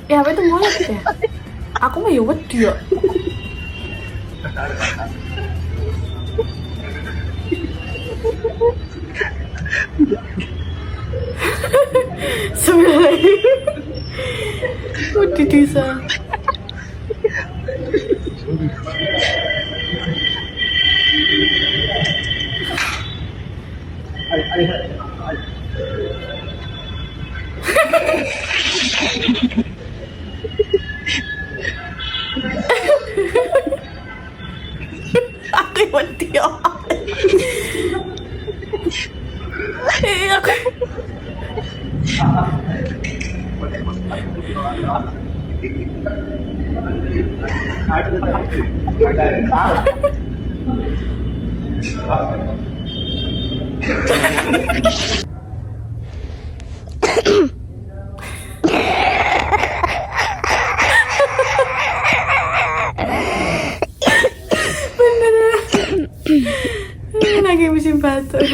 Ya apa itu molek ya? Aku mah ya wedi ya. Sebenarnya wedi bisa. Aku wedi ya. Aku bener lagi musim batuk.